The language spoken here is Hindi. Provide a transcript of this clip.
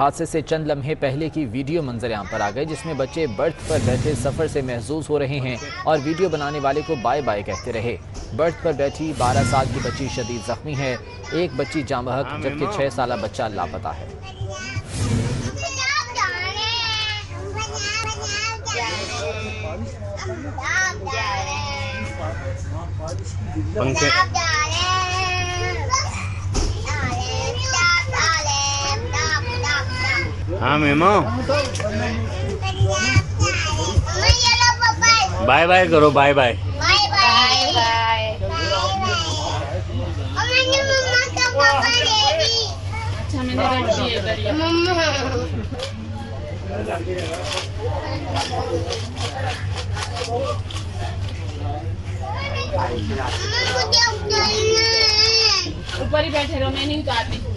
हादसे से चंद लम्हे पहले की वीडियो मंजर यहाँ पर आ गए, जिसमें बच्चे बर्थ पर बैठे सफर से महजूज हो रहे हैं और वीडियो बनाने वाले को बाय बाय कहते रहे। बर्थ पर बैठी 12 साल की बच्ची शदीद जख्मी है, एक बच्ची जाँ बहक जबकि 6 साल बच्चा लापता है। हाँ मेमो, बाय बाय करो, बाय बाय। अच्छा मैंने रख दिए ऊपर ही बैठे रहो, मैं नहीं उतारती।